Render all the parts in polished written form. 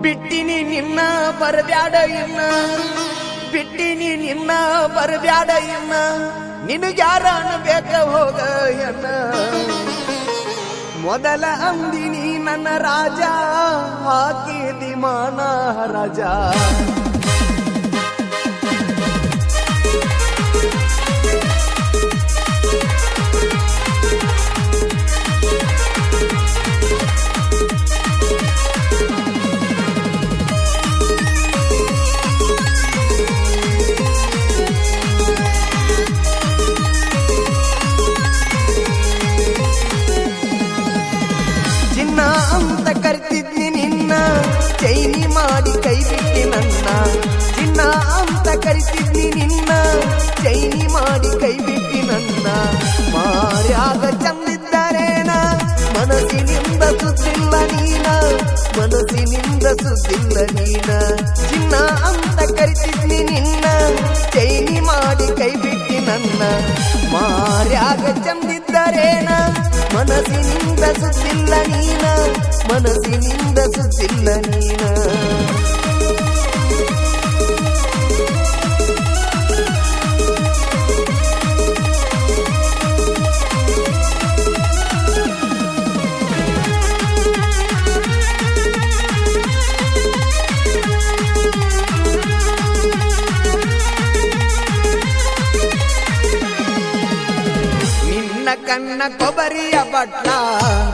ಬಿಟ್ಟಿನಿ ನಿನ್ನ ಬರಬ್ಯಾಡ ಇನ್ನ, ಬಿಟ್ಟಿನಿ ನಿನ್ನ ಬರಬ್ಯಾಡ ಇನ್ನ, ನಿನಗ್ಯಾರ ಬೇಕ ಹೋಗ ಎನ್ನ. ಮೊದಲ ಅಂದಿನಿ ನನ್ನ ರಾಜ, ಹಾಕಿದಿ ಮಾನ ರಾಜ. ಅಂತ ಕರ್ತಿದ್ನಿ ನಿನ್ನ, ಚೈನಿ ಮಾಡಿ ಕೈ ಬಿಟ್ಟಿ ನನ್ನ. ಚಿನ್ನ ಅಂತ ಕರಿತಿದ್ನಿ ನಿನ್ನ, ಚೈನಿ ಮಾಡಿ ಕೈ ಬಿಟ್ಟಿ ನನ್ನ. ಮಾರ್ಯಾಗ ಚಂದಿದ್ದರೇನ, ಮನಸ್ಸಿನಿಂದ ಸುದ್ದಿಲ್ಲ ನೀನ, ಮನಸ್ಸಿನಿಂದ ಸುದ್ದಿಲ್ಲ ನೀನ. ಚಿನ್ನ ಅಂತ ಕರಿತಿದ್ನಿ ನಿನ್ನ, ಚೈನಿ ಮಾಡಿ ಕೈ ಬಿಟ್ಟಿ ನನ್ನ. ಮಾರ್ಯಾಗ ಚಂದಿದ್ದರೇನ, ಮನಸ್ಸಿನಿಂದ ಸುದ್ದಿಲ್ಲ ನೀನ, ಮನಸ್ಸಿನಿಂದ ಸುದ್ದಿಲ್ಲ ನೀನ. ಕಣ್ಣ ಕೊಬರಿಯ ಬಟ್ಲ,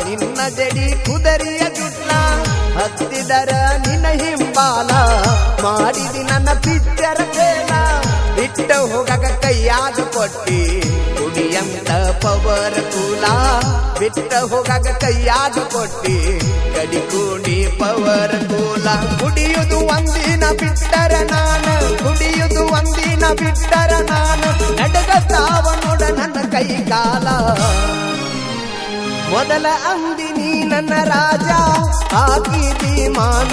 ನಿನ್ನ ಜಡಿ ಕುದರಿಯ ಜುಟ್ಲ, ಹತ್ತಿದರ ನಿನ್ನ ಹಿಂಬಾಲ, ಮಾಡಿದಿ ನನ್ನ ಪಿಚ್ಚರ ಬೇಲ. ಬಿಟ್ಟ ಹೋಗಕ ಕೈಯಾಗ ಕೊಟ್ಟಿ ಕುಡಿಯಂತ ಪವರ ಕೂಲ, ಬಿಟ್ಟ ಹೋಗಕ ಕೈಯಾಗ ಕೊಟ್ಟಿ ಕಡಿಕೂಡಿ ಪವರ ಕೂಲ. ಕುಡಿಯುವುದು ಒಂದಿನ ಬಿಟ್ಟರ ನಾನ, ಕುಡಿಯುವುದು ಒಂದಿನ ಬಿಟ್ಟರ ನಾನ, ನಡಗತಾವ ನೋಡ ನನ್ನ ಕೈ ಕಾಲ. ಮೊದಲ ಅಂದಿನಿ ನನ್ನ ರಾಜ, ಹಾಕಿದಿ ಮಾನ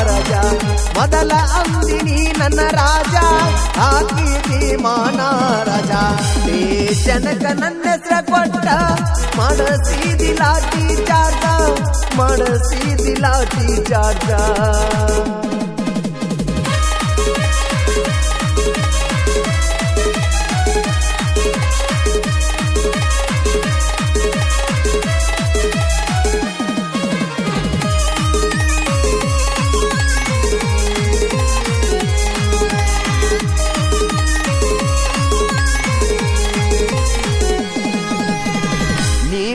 ರಾಜ. ಮೊದಲ ಅಂದಿನಿ ನನ್ನ ರಾಜ, ಹಾಕಿದಿ ಮಾನ ರಾಜ. ದೇಶನಕ ನನ್ನ ಹೆಸರ ಕೊಟ್ಟ, ಮಾಡಸಿದಿ ಲಾಠಿ ಚಾರ್ಜ, ಮಾಡಸಿದಿ ಲಾಠಿ ಚಾರ್ಜ.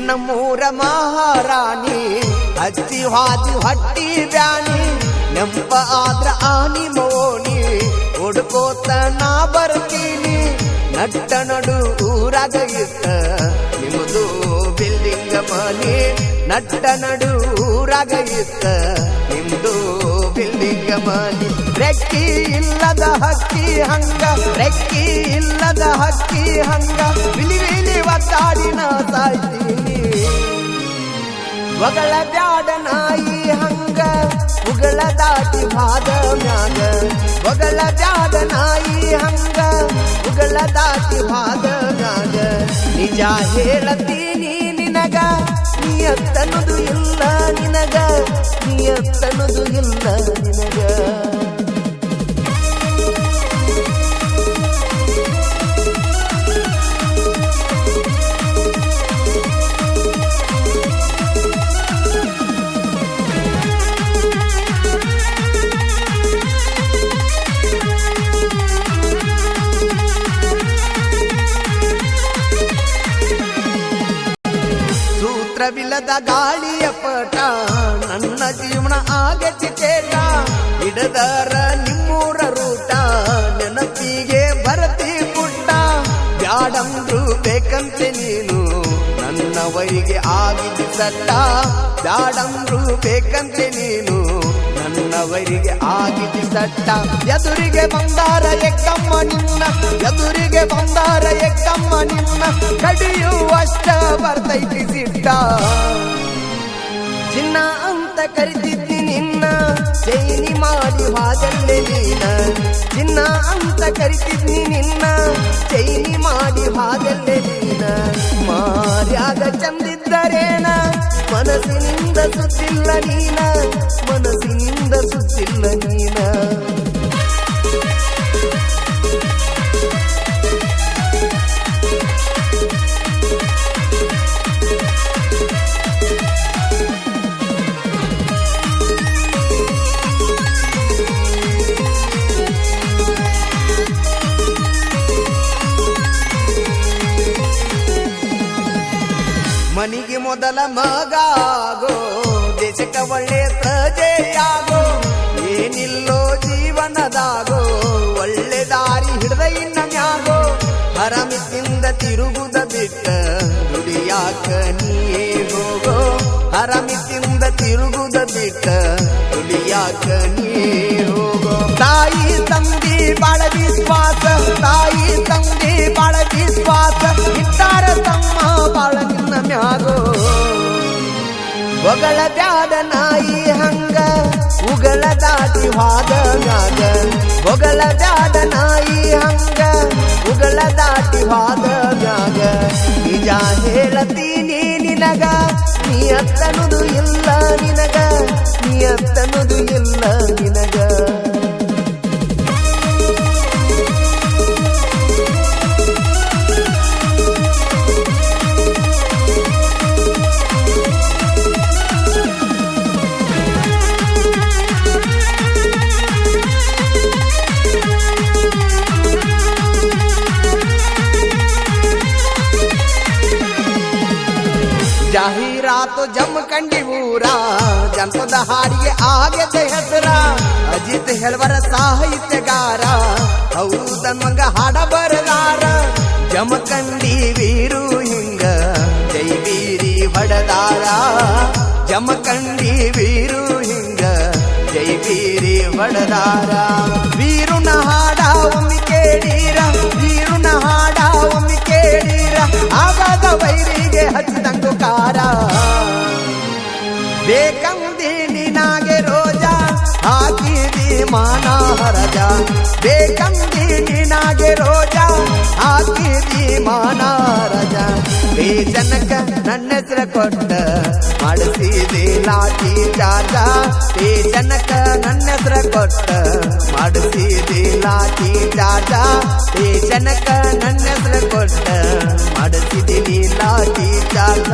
ನಮ್ಮೂರ ಮಹಾರಾಣಿ, ಹಚ್ಚಿ ಹಾದಿ ಹಟ್ಟಿ ಬ್ಯಾನಿ, ನೆಂಪ ಆದ್ರ ಆನಿ ಮೋಣಿ, ಹುಡ್ಕೋತ ನಾ ಬರ್ತೀನಿ. ನಟ್ಟ ನಡು ಊರಾಗ ಇತ್ತ ನಿಮ್ಮದು ಬಿಲ್ಡಿಂಗ್ ಮನಿ, ನಟ್ಟ ನಡು ಊರಾಗ ಇತ್ತ ನಿಮ್ದು ಬಿಲ್ಡಿಂಗ್ ಮನಿ. ರೆಕ್ಕಿ ಇಲ್ಲದ ಹಕ್ಕಿ ಹಂಗ, ರೆಕ್ಕಿ ಇಲ್ಲದ ಹಕ್ಕಿ ಹಂಗ, ವಿಲಿ ವಿಲಿ ಒತ್ತಾಡಿನ ಸಾಯ್ತೀನಿ. ಒಗಳ ಬ್ಯಾಡ ನಾಯಿ ಹಂಗ, ಉಗಳ ದಾಟಿ ಭಾದ ಮ್ಯಾಗ. ಒಗಳ ಬ್ಯಾಡ ನಾಯಿ ಹಂಗ, ಉಗಳ ದಾಟಿ ಭಾದ ಮ್ಯಾಗ. ನಿಜ ಹೇಳತೀನಿ ನಿನಗ, ನಿಯತ್ತನುದು ಇಲ್ಲ ನಿನಗ, ನಿಯತ್ತನುದು ಇಲ್ಲ ನಿನಗ. ಸೂತ್ರವಿಲ್ಲದ ಗಾಳಿಯ ಪಟ, ನನ್ನ ಜೀವನ ಆಗತಿ ಚೇಟ. ಹಿಡದರ ನಿಮ್ಮೂರ ರೂಟ, ನೆನಪಿಗೆ ಬರತಿ ಪುಟ್ಟ. ಬ್ಯಾಡಂದ್ರು ಬೇಕಂತೆ ನೀನು, ನನ್ನವರಿಗೆ ಆಗಿದ್ದ ಸಟ್ಟ. ಬ್ಯಾಡಂದ್ರು ಬೇಕಂತೆ ನೀನು, ನನ್ನವರಿಗೆ ಆಗಿದ್ದ ಸಟ್ಟ. ಎದುರಿಗೆ ಬಂದಾರ ಎಕ್ಕಮ್ಮ ನಿನ್ನ, ಎದುರಿಗೆ ಬಂದಾರ ಎಕ್ಕಮ್ಮ ನಿನ್ನ, ಕಡಿಯುವಷ್ಟ ಬರ್ತೈತಿ ಸಿಟ್ಟ. ಚಿನ್ನ ಅಂತ ಕರಿತಿದ್ದಿ ನಿನ್ನ, ಚೈನಿ ಮಾಡಿ ಹಾದಲ್ಲೆ ನೀನ. ಚಿನ್ನ ಅಂತ ಕರಿತಿದ್ನಿ ನಿನ್ನ, ಚೈನಿ ಮಾಡಿ ಹಾದಲ್ಲೆ ನೀನ. ಮಾರ್ಯಾಗ ಚಂದಿದ್ದರೇನ, ಮನಸ್ಸಿನಿಂದ ಸುತ್ತಿಲ್ಲ ನೀನ, ಮನಸ್ಸಿನಿಂದ ಸುತ್ತಿಲ್ಲ ತಿಳಿಯುವುದಿಲ್ಲ ನೀನ. ಮನಿಗೆ ಮೊದಲ ಮಗಾಗೋ, ದೇಶಕ್ಕ ಒಳ್ಳೆ ಪ್ರಜೆಯಾಗೋ, ಏನಿಲ್ಲೋ ಜೀವನದಾಗೋ, ಒಳ್ಳೆ ದಾರಿ ಹಿಡ್ದ ಇನ್ನ ಮ್ಯಾಗೋ, ಹರಮಿತಿಂದ ತಿರುಗುದ ಬಿಟ್ಟ ದುಡಿಯಾಕ ನೀಯೇ ಹೋಗೋ, ಹರಮಿತಿಂದ ತಿರುಗುದ ಬಿಟ್ಟ ದುಡಿಯಾಕ ನೀಯೇ ಹೋಗೋ. ತಾಯಿ ತಂದೆ ಬಾಳ ವಿಶ್ವಾಸ, ತಾಯಿ ತಂದೆ ಬಾಳ ವಿಶ್ವಾಸ, ಇಟ್ಟಾರ ತಮ್ಮ ಬಾಳ ನಿನ್ನ ಮ್ಯಾಗೋ. ಒಗಳ ಬ್ಯಾಡ ನಾಯಿ ಹಂಗ ಉಗಳ ದಾಟಿ ಹಾದ ಮ್ಯಾಗ, ಒಗಳ ಬ್ಯಾಡ ನಾಯಿ ಹಂಗ ಉಗಳ ದಾಟಿ ಹಾದ ಮ್ಯಾಗ. ನಿಜ ಹೇಳತೀನಿ ನಿನಗ, ನಿಯತ್ತನುದು ಇಲ್ಲ ನಿನಗ, ನಿಯತ್ತನುದು ಇಲ್ಲ ನಿನಗ. ಜಾಹೀರಾತು ಜಮಖಂಡಿ ಊರ, ಜನಪದ ಹಾಡಿಗೆ ಆಗದೆ ಹೆಸರ, ಅಜಿತ್ ಹೆಳವರ ಸಾಹಿತ್ಯಗಾರ, ಹೌದನ್ಮಂಗ ಹಾಡ ಬರದಾರ. ಜಮಖಂಡಿ ವೀರು ಹಿಂಗ ಜೈ ಬೀರಿ ಹೊಡದಾರ, ಜಮಖಂಡಿ ವೀರು ಹಿಂಗ ಜೈ ಬೀರಿ ಹೊಡದಾರ. ವೀರುನ ಹಾಡ ಒಮ್ಮೆ ಕೇಳೀರ, ವೀರುನ ಹಾಡ ಒಮ್ಮೆ ಕೇಳೀರ, ಆಗಾಗ ವೈರಿಗೆ ಹಚ್ಚಿದಂಗು ಕಾರ. ಬೇಕಂದಿ ನಿನಾಗೆ ರೋಜ ಹಾಕಿದಿ ಮಾನ ಹರಜ, ಬೇಕಂದಿ ನಿನಾಗೆ ರೋಜ ಹಾಕಿದಿ ಮಾನ ಹರಜ. ಜನಕ ನನ್ನ ಹೆಸರ ಕೊಟ್ಟ ಮಾಡಿಸಿದಿ ಲಾಠಿ ಚಾರ್ಜ, ಜನಕ ನನ್ನ ಹೆಸರ ಕೊಟ್ಟ ಮಾಡಿಸಿದಿ ಲಾಠಿ ಚಾರ್ಜ, ಜನಕ ನನ್ನ ಹೆಸರ ಕೊಟ್ಟ ಮಾಡಿಸಿದಿ ಲಾಠಿ ಚಾರ್ಜ.